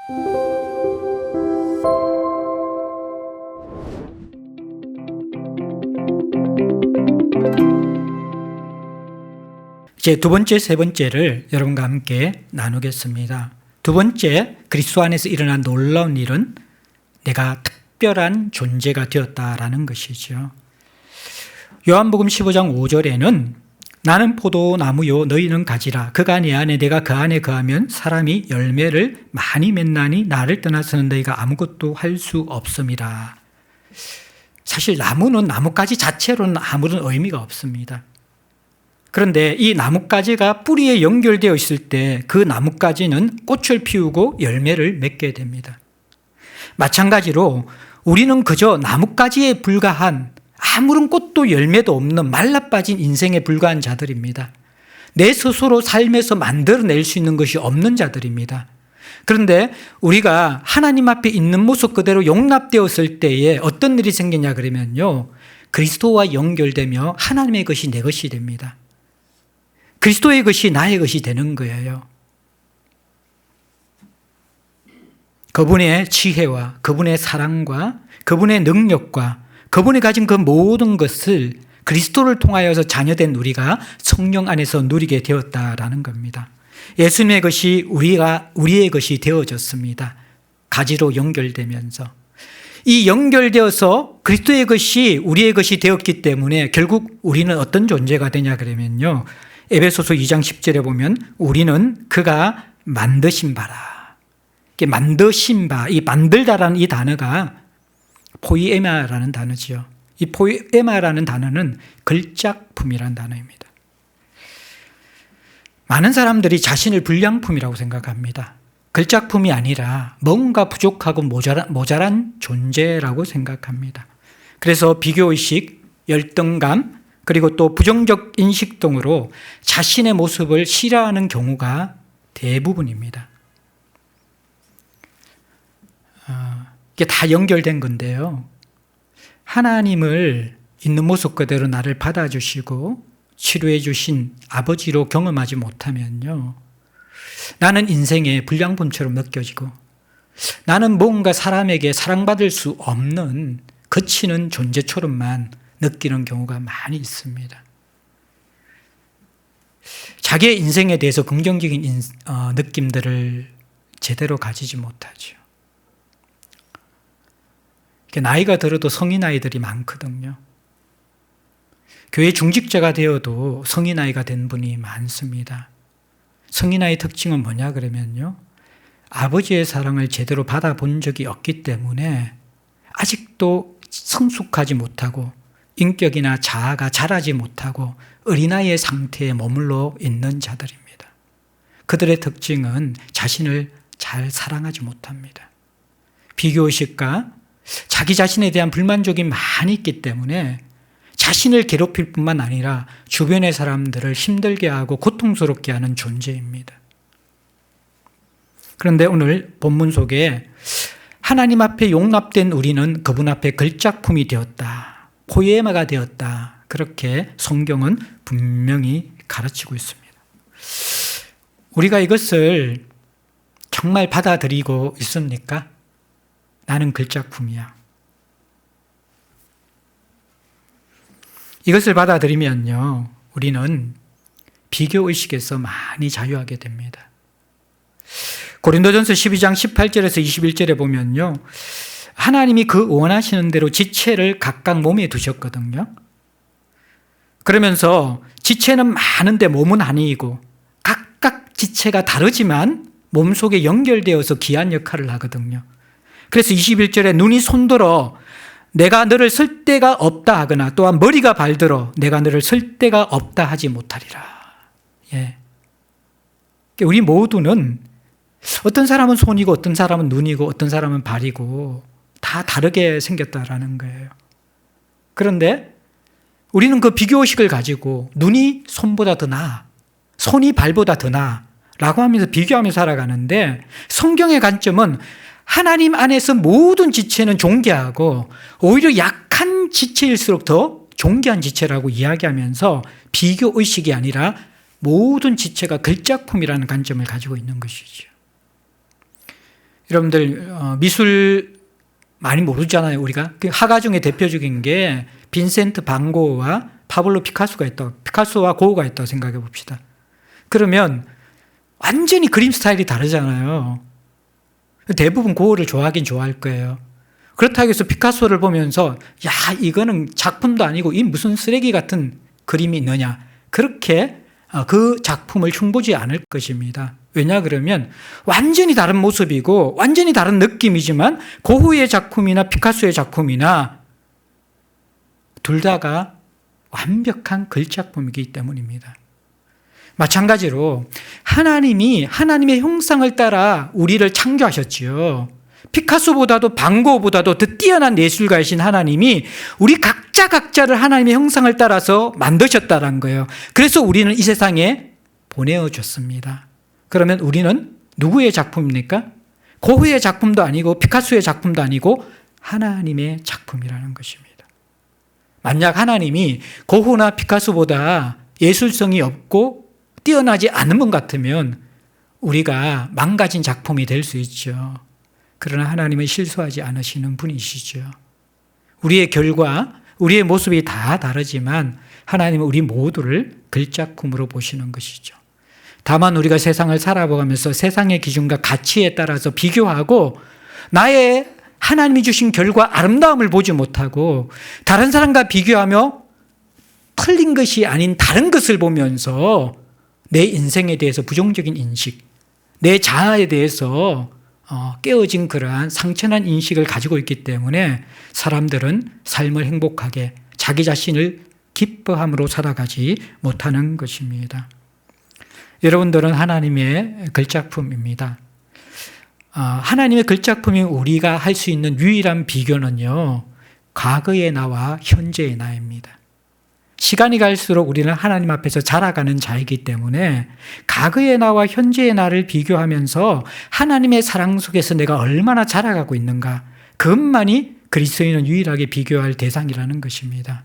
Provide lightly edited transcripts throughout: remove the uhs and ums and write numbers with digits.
이제 두 번째, 세 번째를 여러분과 함께 나누겠습니다. 두 번째, 그리스도 안에서 일어난 놀라운 일은 내가 특별한 존재가 되었다라는 것이죠. 요한복음 15장 5절에는 나는 포도나무요 너희는 가지라 그가 내 안에 내가 그 안에 거하면 사람이 열매를 많이 맺나니 나를 떠나서는 너희가 아무것도 할 수 없음이라. 사실 나무는 나뭇가지 자체로는 아무런 의미가 없습니다. 그런데 이 나뭇가지가 뿌리에 연결되어 있을 때 그 나뭇가지는 꽃을 피우고 열매를 맺게 됩니다. 마찬가지로 우리는 그저 나뭇가지에 불과한 아무런 꽃도 열매도 없는 말라빠진 인생에 불과한 자들입니다. 내 스스로 삶에서 만들어낼 수 있는 것이 없는 자들입니다. 그런데 우리가 하나님 앞에 있는 모습 그대로 용납되었을 때에 어떤 일이 생기냐 그러면요, 그리스도와 연결되며 하나님의 것이 내 것이 됩니다. 그리스도의 것이 나의 것이 되는 거예요. 그분의 지혜와 그분의 사랑과 그분의 능력과 그분이 가진 그 모든 것을 그리스도를 통하여서 자녀된 우리가 성령 안에서 누리게 되었다라는 겁니다. 예수님의 것이 우리의 것이 되어졌습니다. 가지로 연결되면서. 이 연결되어서 그리스도의 것이 우리의 것이 되었기 때문에 결국 우리는 어떤 존재가 되냐 그러면요, 에베소서 2장 10절에 보면 우리는 그가 만드신 바라. 만드신 바, 이 만들다라는 이 단어가 포이에마라는 단어지요. 이 포이에마라는 단어는 걸작품이라는 단어입니다. 많은 사람들이 자신을 불량품이라고 생각합니다. 걸작품이 아니라 뭔가 부족하고 모자란 존재라고 생각합니다. 그래서 비교의식, 열등감, 그리고 또 부정적 인식 등으로 자신의 모습을 싫어하는 경우가 대부분입니다. 이게 다 연결된 건데요. 하나님을 있는 모습 그대로 나를 받아주시고 치료해 주신 아버지로 경험하지 못하면요, 나는 인생의 불량품처럼 느껴지고 나는 뭔가 사람에게 사랑받을 수 없는 거치는 존재처럼만 느끼는 경우가 많이 있습니다. 자기의 인생에 대해서 긍정적인 느낌들을 제대로 가지지 못하죠. 나이가 들어도 성인 아이들이 많거든요. 교회 중직자가 되어도 성인 아이가 된 분이 많습니다. 성인 아이의 특징은 뭐냐 그러면요, 아버지의 사랑을 제대로 받아본 적이 없기 때문에 아직도 성숙하지 못하고 인격이나 자아가 자라지 못하고 어린아이의 상태에 머물러 있는 자들입니다. 그들의 특징은 자신을 잘 사랑하지 못합니다. 비교의식과 자기 자신에 대한 불만족이 많이 있기 때문에 자신을 괴롭힐 뿐만 아니라 주변의 사람들을 힘들게 하고 고통스럽게 하는 존재입니다. 그런데 오늘 본문 속에 하나님 앞에 용납된 우리는 그분 앞에 걸작품이 되었다, 포에마가 되었다, 그렇게 성경은 분명히 가르치고 있습니다. 우리가 이것을 정말 받아들이고 있습니까? 나는 걸작품이야. 이것을 받아들이면요, 우리는 비교의식에서 많이 자유하게 됩니다. 고린도전서 12장 18절에서 21절에 보면요, 하나님이 그 원하시는 대로 지체를 각각 몸에 두셨거든요. 그러면서 지체는 많은데 몸은 아니고 각각 지체가 다르지만 몸속에 연결되어서 귀한 역할을 하거든요. 그래서 21절에 눈이 손들어 내가 너를 쓸 데가 없다 하거나 또한 머리가 발들어 내가 너를 쓸 데가 없다 하지 못하리라. 예. 우리 모두는 어떤 사람은 손이고 어떤 사람은 눈이고 어떤 사람은 발이고 다 다르게 생겼다라는 거예요. 그런데 우리는 그 비교의식을 가지고 눈이 손보다 더 나아, 손이 발보다 더 나아 라고 하면서 비교하며 살아가는데, 성경의 관점은 하나님 안에서 모든 지체는 존귀하고 오히려 약한 지체일수록 더 존귀한 지체라고 이야기하면서 비교의식이 아니라 모든 지체가 걸작품이라는 관점을 가지고 있는 것이죠. 여러분들 미술 많이 모르잖아요. 우리가 화가 중에 대표적인 게 빈센트 반 고흐와 파블로 피카소가 있다. 피카소와 고흐가 있다고 생각해 봅시다. 그러면 완전히 그림 스타일이 다르잖아요. 대부분 고흐를 좋아하긴 좋아할 거예요. 그렇다고 해서 피카소를 보면서 야, 이거는 작품도 아니고 이 무슨 쓰레기 같은 그림이 있느냐, 그렇게 그 작품을 흉보지 않을 것입니다. 왜냐 그러면 완전히 다른 모습이고 완전히 다른 느낌이지만 고흐의 작품이나 피카소의 작품이나 둘 다가 완벽한 글작품이기 때문입니다. 마찬가지로 하나님이 하나님의 형상을 따라 우리를 창조하셨지요. 피카소보다도 반 고흐보다도 더 뛰어난 예술가이신 하나님이 우리 각자를 하나님의 형상을 따라서 만드셨다는 거예요. 그래서 우리는 이 세상에 보내어졌습니다. 그러면 우리는 누구의 작품입니까? 고흐의 작품도 아니고 피카소의 작품도 아니고 하나님의 작품이라는 것입니다. 만약 하나님이 고흐나 피카소보다 예술성이 없고 뛰어나지 않은 분 같으면 우리가 망가진 작품이 될 수 있죠. 그러나 하나님은 실수하지 않으시는 분이시죠. 우리의 결과, 우리의 모습이 다 다르지만 하나님은 우리 모두를 글작품으로 보시는 것이죠. 다만 우리가 세상을 살아보면서 세상의 기준과 가치에 따라서 비교하고 나의 하나님이 주신 결과 아름다움을 보지 못하고 다른 사람과 비교하며 틀린 것이 아닌 다른 것을 보면서 내 인생에 대해서 부정적인 인식, 내 자아에 대해서 깨어진 그러한 상처난 인식을 가지고 있기 때문에 사람들은 삶을 행복하게 자기 자신을 기뻐함으로 살아가지 못하는 것입니다. 여러분들은 하나님의 글작품입니다. 하나님의 글작품인 우리가 할 수 있는 유일한 비교는요, 과거의 나와 현재의 나입니다. 시간이 갈수록 우리는 하나님 앞에서 자라가는 자이기 때문에 과거의 나와 현재의 나를 비교하면서 하나님의 사랑 속에서 내가 얼마나 자라가고 있는가, 그것만이 그리스도인은 유일하게 비교할 대상이라는 것입니다.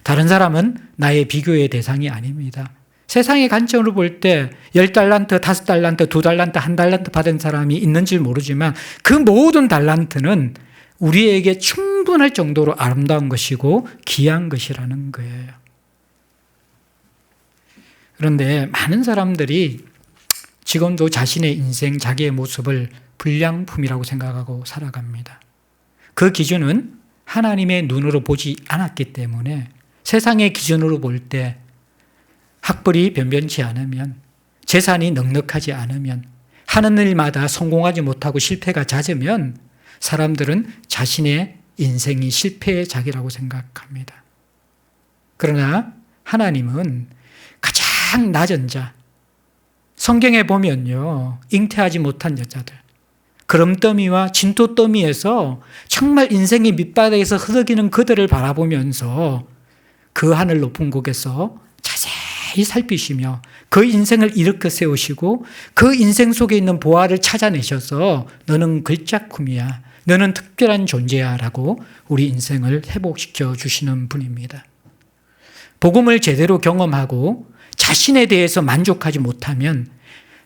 다른 사람은 나의 비교의 대상이 아닙니다. 세상의 관점으로 볼 때 10달란트, 5달란트, 2달란트, 1달란트 받은 사람이 있는지 모르지만 그 모든 달란트는 우리에게 충분할 정도로 아름다운 것이고 귀한 것이라는 거예요. 그런데 많은 사람들이 지금도 자신의 인생, 자기의 모습을 불량품이라고 생각하고 살아갑니다. 그 기준은 하나님의 눈으로 보지 않았기 때문에 세상의 기준으로 볼 때 학벌이 변변치 않으면, 재산이 넉넉하지 않으면, 하는 일마다 성공하지 못하고 실패가 잦으면 사람들은 자신의 인생이 실패의 작이라고 생각합니다. 그러나 하나님은 가장 낮은 자, 성경에 보면요, 잉태하지 못한 여자들, 그럼더미와 진토더미에서 정말 인생의 밑바닥에서 흐르기는 그들을 바라보면서 그 하늘 높은 곳에서 자세히 살피시며 그 인생을 일으켜 세우시고 그 인생 속에 있는 보화를 찾아내셔서 너는 글작품이야, 너는 특별한 존재야 라고 우리 인생을 회복시켜 주시는 분입니다. 복음을 제대로 경험하고 자신에 대해서 만족하지 못하면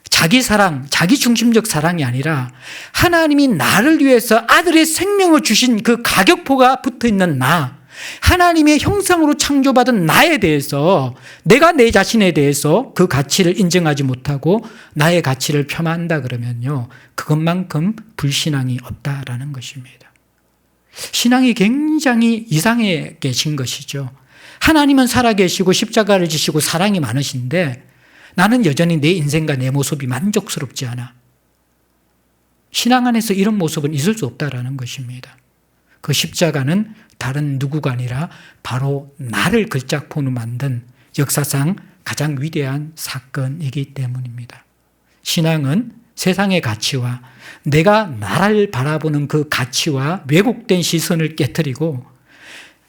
자기 사랑, 자기 중심적 사랑이 아니라 하나님이 나를 위해서 아들의 생명을 주신 그 가격표가 붙어있는 나, 하나님의 형상으로 창조받은 나에 대해서, 내가 내 자신에 대해서 그 가치를 인정하지 못하고 나의 가치를 폄하한다 그러면요, 그것만큼 불신앙이 없다라는 것입니다. 신앙이 굉장히 이상해 계신 것이죠. 하나님은 살아계시고 십자가를 지시고 사랑이 많으신데 나는 여전히 내 인생과 내 모습이 만족스럽지 않아. 신앙 안에서 이런 모습은 있을 수 없다라는 것입니다. 그 십자가는 다른 누구가 아니라 바로 나를 글작품으로 만든 역사상 가장 위대한 사건이기 때문입니다. 신앙은 세상의 가치와 내가 나를 바라보는 그 가치와 왜곡된 시선을 깨트리고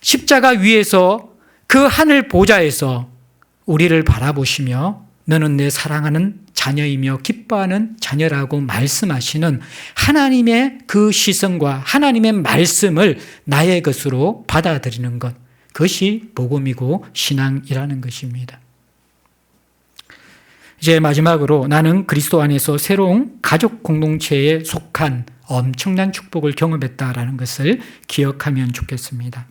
십자가 위에서 그 하늘 보좌에서 우리를 바라보시며 너는 내 사랑하는 자녀이며 기뻐하는 자녀라고 말씀하시는 하나님의 그 시선과 하나님의 말씀을 나의 것으로 받아들이는 것, 그것이 복음이고 신앙이라는 것입니다. 이제 마지막으로 나는 그리스도 안에서 새로운 가족 공동체에 속한 엄청난 축복을 경험했다라는 것을 기억하면 좋겠습니다.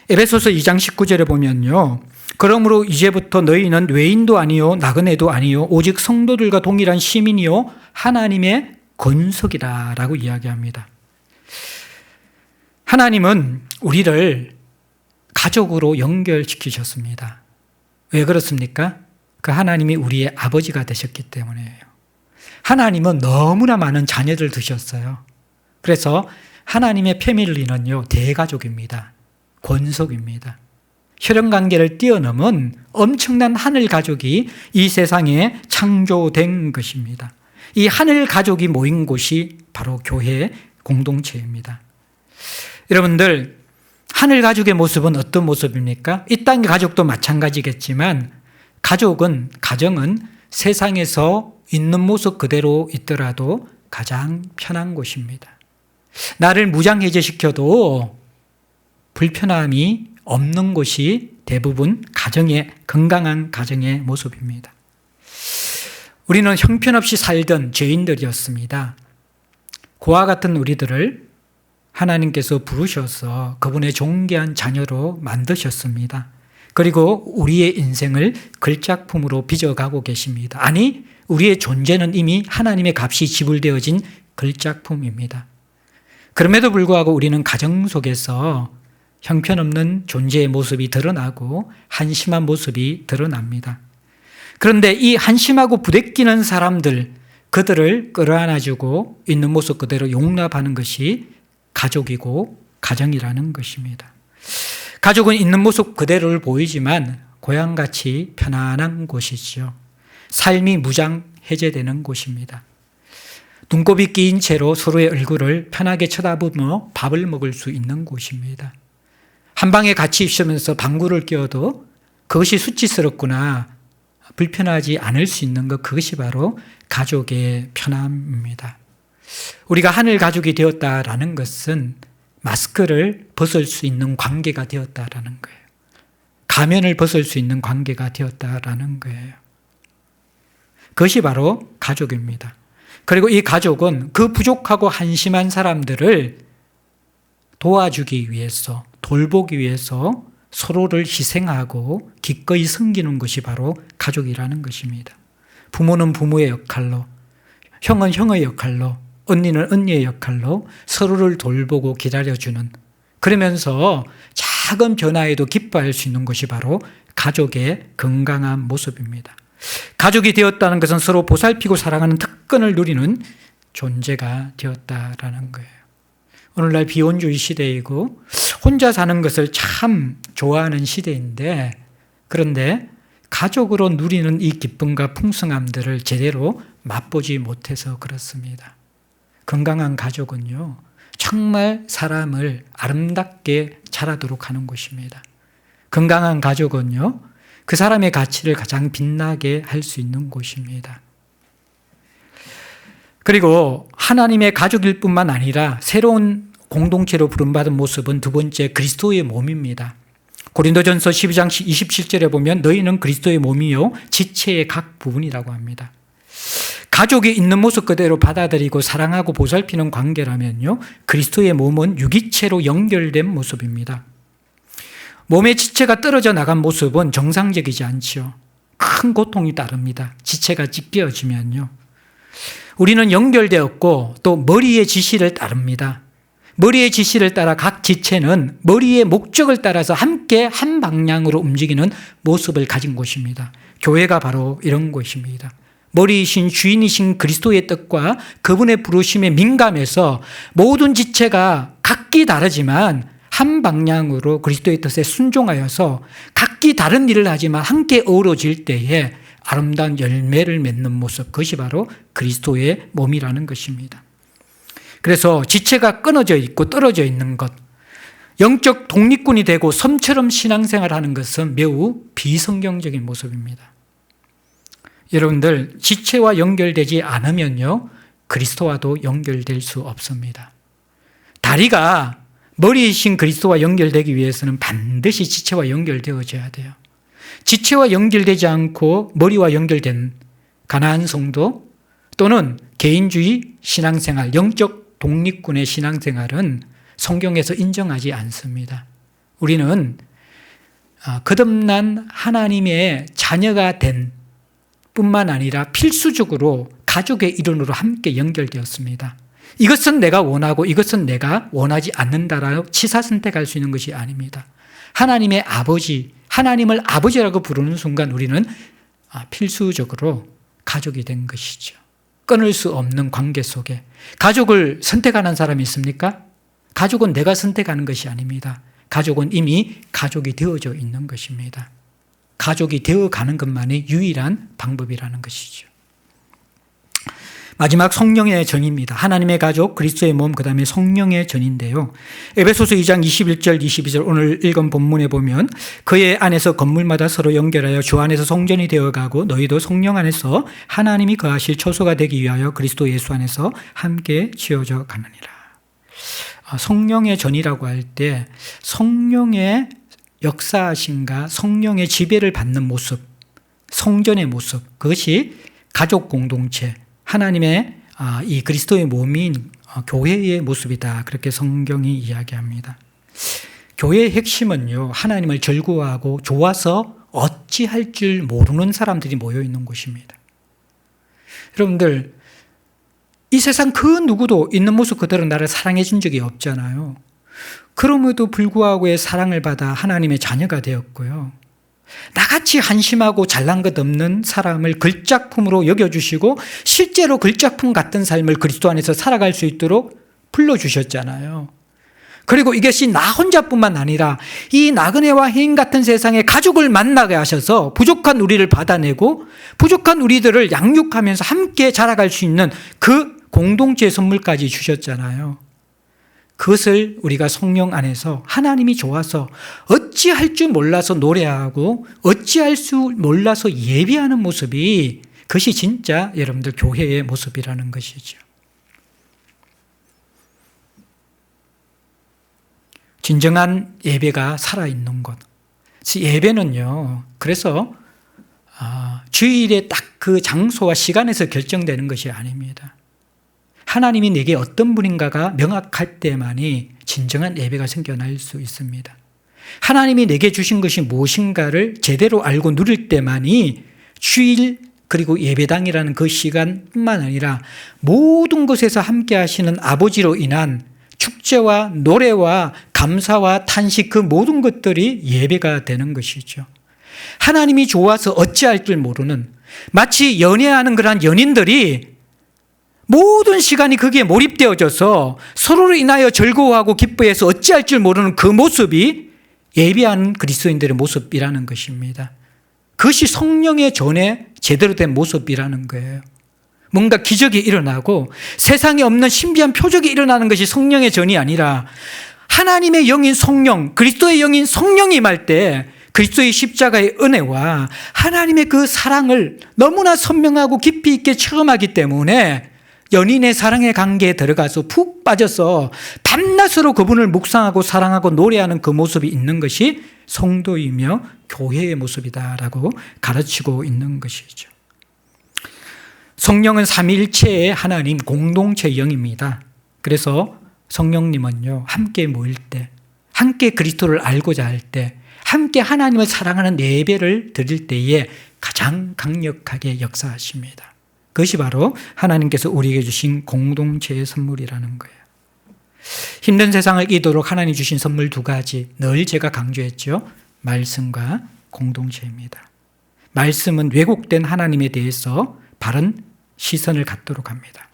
에베소서 2장 19절에 보면요. 그러므로 이제부터 너희는 외인도 아니요 나그네도 아니요 오직 성도들과 동일한 시민이요 하나님의 권속이라라고 이야기합니다. 하나님은 우리를 가족으로 연결시키셨습니다. 왜 그렇습니까? 그 하나님이 우리의 아버지가 되셨기 때문이에요. 하나님은 너무나 많은 자녀들 두셨어요. 그래서 하나님의 패밀리는요, 대가족입니다. 권속입니다. 혈연관계를 뛰어넘은 엄청난 하늘 가족이 이 세상에 창조된 것입니다. 이 하늘 가족이 모인 곳이 바로 교회 공동체입니다. 여러분들, 하늘 가족의 모습은 어떤 모습입니까? 이 땅의 가족도 마찬가지겠지만 가정은 세상에서 있는 모습 그대로 있더라도 가장 편한 곳입니다. 나를 무장해제시켜도 불편함이 없는 곳이 대부분 건강한 가정의 모습입니다. 우리는 형편없이 살던 죄인들이었습니다. 그와 같은 우리들을 하나님께서 부르셔서 그분의 존귀한 자녀로 만드셨습니다. 그리고 우리의 인생을 글작품으로 빚어가고 계십니다. 아니, 우리의 존재는 이미 하나님의 값이 지불되어진 글작품입니다. 그럼에도 불구하고 우리는 가정 속에서 형편없는 존재의 모습이 드러나고 한심한 모습이 드러납니다. 그런데 이 한심하고 부대끼는 사람들, 그들을 끌어안아주고 있는 모습 그대로 용납하는 것이 가족이고 가정이라는 것입니다. 가족은 있는 모습 그대로를 보이지만 고향같이 편안한 곳이죠. 삶이 무장 해제되는 곳입니다. 눈곱이 끼인 채로 서로의 얼굴을 편하게 쳐다보며 밥을 먹을 수 있는 곳입니다. 한 방에 같이 있으면서 방구를 뀌어도 그것이 수치스럽구나, 불편하지 않을 수 있는 것, 그것이 바로 가족의 편함입니다. 우리가 하늘 가족이 되었다라는 것은 마스크를 벗을 수 있는 관계가 되었다라는 거예요. 가면을 벗을 수 있는 관계가 되었다라는 거예요. 그것이 바로 가족입니다. 그리고 이 가족은 그 부족하고 한심한 사람들을 도와주기 위해서, 돌보기 위해서 서로를 희생하고 기꺼이 섬기는 것이 바로 가족이라는 것입니다. 부모는 부모의 역할로, 형은 형의 역할로, 언니는 언니의 역할로 서로를 돌보고 기다려주는, 그러면서 작은 변화에도 기뻐할 수 있는 것이 바로 가족의 건강한 모습입니다. 가족이 되었다는 것은 서로 보살피고 사랑하는 특권을 누리는 존재가 되었다라는 거예요. 오늘날 비혼주의 시대이고 혼자 사는 것을 참 좋아하는 시대인데, 그런데 가족으로 누리는 이 기쁨과 풍성함들을 제대로 맛보지 못해서 그렇습니다. 건강한 가족은요, 정말 사람을 아름답게 자라도록 하는 곳입니다. 건강한 가족은요, 그 사람의 가치를 가장 빛나게 할 수 있는 곳입니다. 그리고 하나님의 가족일 뿐만 아니라 새로운 공동체로 부름받은 모습은 두 번째, 그리스도의 몸입니다. 고린도전서 12장 27절에 보면 너희는 그리스도의 몸이요 지체의 각 부분이라고 합니다. 가족이 있는 모습 그대로 받아들이고 사랑하고 보살피는 관계라면요, 그리스도의 몸은 유기체로 연결된 모습입니다. 몸의 지체가 떨어져 나간 모습은 정상적이지 않죠. 큰 고통이 따릅니다. 지체가 찢겨지면요. 우리는 연결되었고 또 머리의 지시를 따릅니다. 머리의 지시를 따라 각 지체는 머리의 목적을 따라서 함께 한 방향으로 움직이는 모습을 가진 곳입니다. 교회가 바로 이런 곳입니다. 머리이신 주인이신 그리스도의 뜻과 그분의 부르심에 민감해서 모든 지체가 각기 다르지만 한 방향으로 그리스도의 뜻에 순종하여서 각기 다른 일을 하지만 함께 어우러질 때에 아름다운 열매를 맺는 모습, 그것이 바로 그리스도의 몸이라는 것입니다. 그래서 지체가 끊어져 있고 떨어져 있는 것, 영적 독립군이 되고 섬처럼 신앙생활하는 것은 매우 비성경적인 모습입니다. 여러분들, 지체와 연결되지 않으면요, 그리스도와도 연결될 수 없습니다. 다리가 머리이신 그리스도와 연결되기 위해서는 반드시 지체와 연결되어져야 돼요. 지체와 연결되지 않고 머리와 연결된 가나안 성도 또는 개인주의 신앙생활, 영적 독립군의 신앙생활은 성경에서 인정하지 않습니다. 우리는 거듭난 하나님의 자녀가 된 뿐만 아니라 필수적으로 가족의 일원으로 함께 연결되었습니다. 이것은 내가 원하고 이것은 내가 원하지 않는다라고 치사 선택할 수 있는 것이 아닙니다. 하나님의 아버지, 하나님을 아버지라고 부르는 순간 우리는 필수적으로 가족이 된 것이죠. 끊을 수 없는 관계 속에. 가족을 선택하는 사람이 있습니까? 가족은 내가 선택하는 것이 아닙니다. 가족은 이미 가족이 되어져 있는 것입니다. 가족이 되어가는 것만이 유일한 방법이라는 것이죠. 마지막 성령의 전입니다. 하나님의 가족, 그리스도의 몸, 그 다음에 성령의 전인데요. 에베소서 2장 21절, 22절 오늘 읽은 본문에 보면 그의 안에서 건물마다 서로 연결하여 주 안에서 성전이 되어가고 너희도 성령 안에서 하나님이 거하실 초소가 되기 위하여 그리스도 예수 안에서 함께 지어져 가느니라. 성령의 전이라고 할 때 성령의 역사하심과 성령의 지배를 받는 모습, 성전의 모습, 그것이 가족 공동체, 하나님의 이 그리스도의 몸인 교회의 모습이다. 그렇게 성경이 이야기합니다. 교회의 핵심은요, 하나님을 절구하고 좋아서 어찌할 줄 모르는 사람들이 모여 있는 곳입니다. 여러분들, 이 세상 그 누구도 있는 모습 그대로 나를 사랑해 준 적이 없잖아요. 그럼에도 불구하고의 사랑을 받아 하나님의 자녀가 되었고요. 나같이 한심하고 잘난 것 없는 사람을 걸작품으로 여겨주시고 실제로 걸작품 같은 삶을 그리스도 안에서 살아갈 수 있도록 불러주셨잖아요. 그리고 이것이 나 혼자뿐만 아니라 이 나그네와 해인 같은 세상에 가족을 만나게 하셔서 부족한 우리를 받아내고 부족한 우리들을 양육하면서 함께 자라갈 수 있는 그 공동체의 선물까지 주셨잖아요. 그것을 우리가 성령 안에서 하나님이 좋아서 어찌할 줄 몰라서 노래하고 어찌할 줄 몰라서 예배하는 모습이 그것이 진짜 여러분들 교회의 모습이라는 것이죠. 진정한 예배가 살아있는 것. 예배는요, 그래서 주일에 딱 그 장소와 시간에서 결정되는 것이 아닙니다. 하나님이 내게 어떤 분인가가 명확할 때만이 진정한 예배가 생겨날 수 있습니다. 하나님이 내게 주신 것이 무엇인가를 제대로 알고 누릴 때만이 주일 그리고 예배당이라는 그 시간뿐만 아니라 모든 것에서 함께 하시는 아버지로 인한 축제와 노래와 감사와 탄식 그 모든 것들이 예배가 되는 것이죠. 하나님이 좋아서 어찌할 줄 모르는 마치 연애하는 그런 연인들이 모든 시간이 거기에 몰입되어져서 서로를 인하여 즐거워하고 기뻐해서 어찌할 줄 모르는 그 모습이 예배하는 그리스도인들의 모습이라는 것입니다. 그것이 성령의 전에 제대로 된 모습이라는 거예요. 뭔가 기적이 일어나고 세상에 없는 신비한 표적이 일어나는 것이 성령의 전이 아니라 하나님의 영인 성령, 그리스도의 영인 성령이 임할 때 그리스도의 십자가의 은혜와 하나님의 그 사랑을 너무나 선명하고 깊이 있게 체험하기 때문에 연인의 사랑의 관계에 들어가서 푹 빠져서 밤낮으로 그분을 묵상하고 사랑하고 노래하는 그 모습이 있는 것이 성도이며 교회의 모습이다라고 가르치고 있는 것이죠. 성령은 삼위일체의 하나님 공동체의 영입니다. 그래서 성령님은요, 함께 모일 때, 함께 그리스도를 알고자 할 때, 함께 하나님을 사랑하는 예배를 드릴 때에 가장 강력하게 역사하십니다. 그것이 바로 하나님께서 우리에게 주신 공동체의 선물이라는 거예요. 힘든 세상을 이기도록 하나님 주신 선물 두 가지, 늘 제가 강조했죠. 말씀과 공동체입니다. 말씀은 왜곡된 하나님에 대해서 바른 시선을 갖도록 합니다.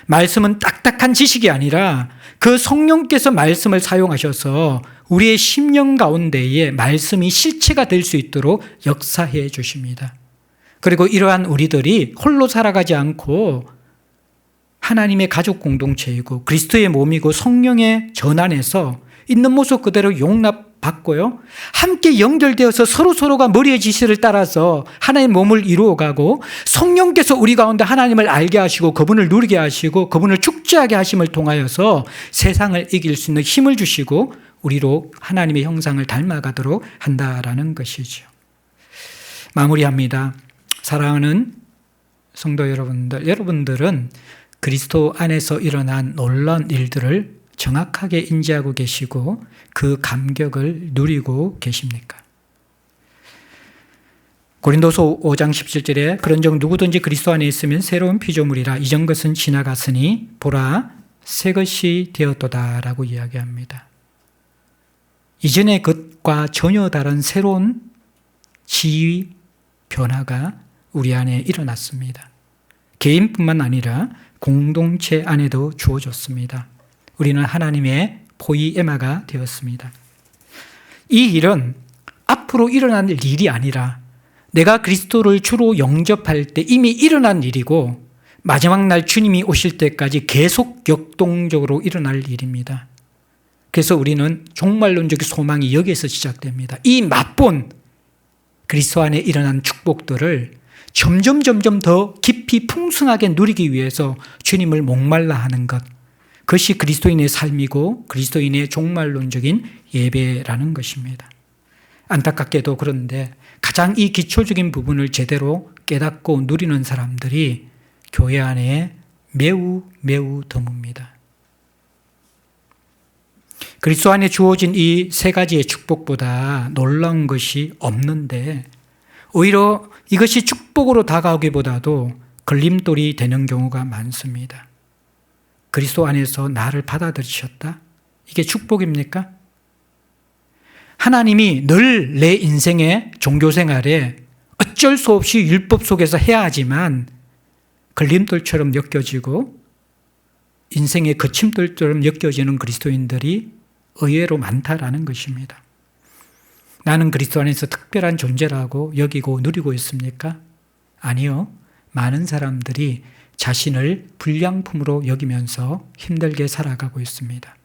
말씀은 딱딱한 지식이 아니라 그 성령께서 말씀을 사용하셔서 우리의 심령 가운데에 말씀이 실체가 될 수 있도록 역사해 주십니다. 그리고 이러한 우리들이 홀로 살아가지 않고 하나님의 가족 공동체이고 그리스도의 몸이고 성령의 전 안에서 있는 모습 그대로 용납받고요. 함께 연결되어서 서로가 머리의 지시를 따라서 하나님의 몸을 이루어가고 성령께서 우리 가운데 하나님을 알게 하시고 그분을 누리게 하시고 그분을 축제하게 하심을 통하여서 세상을 이길 수 있는 힘을 주시고 우리로 하나님의 형상을 닮아가도록 한다라는 것이죠. 마무리합니다. 사랑하는 성도 여러분들, 여러분들은 그리스도 안에서 일어난 놀라운 일들을 정확하게 인지하고 계시고 그 감격을 누리고 계십니까? 고린도서 5장 17절에 그런즉 누구든지 그리스도 안에 있으면 새로운 피조물이라 이전 것은 지나갔으니 보라 새 것이 되었도다 라고 이야기합니다. 이전의 것과 전혀 다른 새로운 지위 변화가 우리 안에 일어났습니다. 개인뿐만 아니라 공동체 안에도 주어졌습니다. 우리는 하나님의 포이에마가 되었습니다. 이 일은 앞으로 일어날 일이 아니라 내가 그리스도를 주로 영접할 때 이미 일어난 일이고 마지막 날 주님이 오실 때까지 계속 역동적으로 일어날 일입니다. 그래서 우리는 종말론적인 소망이 여기에서 시작됩니다. 이 맛본 그리스도 안에 일어난 축복들을 점점 더 깊이 풍성하게 누리기 위해서 주님을 목말라 하는 것, 그것이 그리스도인의 삶이고 그리스도인의 종말론적인 예배라는 것입니다. 안타깝게도 그런데 가장 이 기초적인 부분을 제대로 깨닫고 누리는 사람들이 교회 안에 매우 드뭅니다. 그리스도 안에 주어진 이 세 가지의 축복보다 놀라운 것이 없는데 오히려 이것이 축복으로 다가오기보다도 걸림돌이 되는 경우가 많습니다. 그리스도 안에서 나를 받아들이셨다? 이게 축복입니까? 하나님이 늘 내 인생의 종교생활에 어쩔 수 없이 율법 속에서 해야 하지만 걸림돌처럼 엮여지고 인생의 거침돌처럼 엮여지는 그리스도인들이 의외로 많다라는 것입니다. 나는 그리스도 안에서 특별한 존재라고 여기고 누리고 있습니까? 아니요. 많은 사람들이 자신을 불량품으로 여기면서 힘들게 살아가고 있습니다.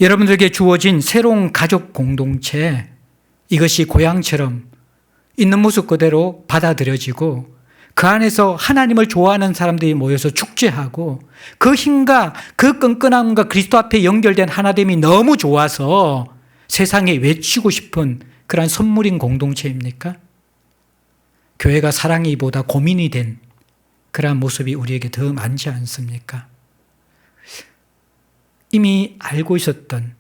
여러분들에게 주어진 새로운 가족 공동체, 이것이 고향처럼 있는 모습 그대로 받아들여지고 그 안에서 하나님을 좋아하는 사람들이 모여서 축제하고 그 힘과 그 끈끈함과 그리스도 앞에 연결된 하나됨이 너무 좋아서 세상에 외치고 싶은 그런 선물인 공동체입니까? 교회가 사랑이보다 고민이 된 그런 모습이 우리에게 더 많지 않습니까? 이미 알고 있었던,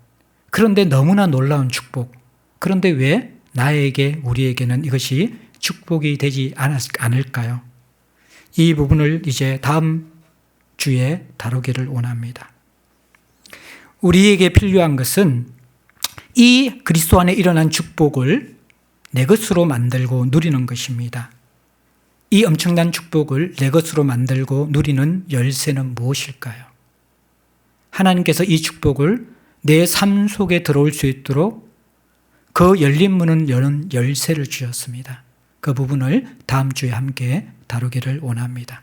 그런데 너무나 놀라운 축복. 그런데 왜 나에게, 우리에게는 이것이 축복이 되지 않을까요? 이 부분을 이제 다음 주에 다루기를 원합니다. 우리에게 필요한 것은 이 그리스도 안에 일어난 축복을 내 것으로 만들고 누리는 것입니다. 이 엄청난 축복을 내 것으로 만들고 누리는 열쇠는 무엇일까요? 하나님께서 이 축복을 내 삶 속에 들어올 수 있도록 그 열린 문은 여는 열쇠를 주셨습니다. 그 부분을 다음 주에 함께 다루기를 원합니다.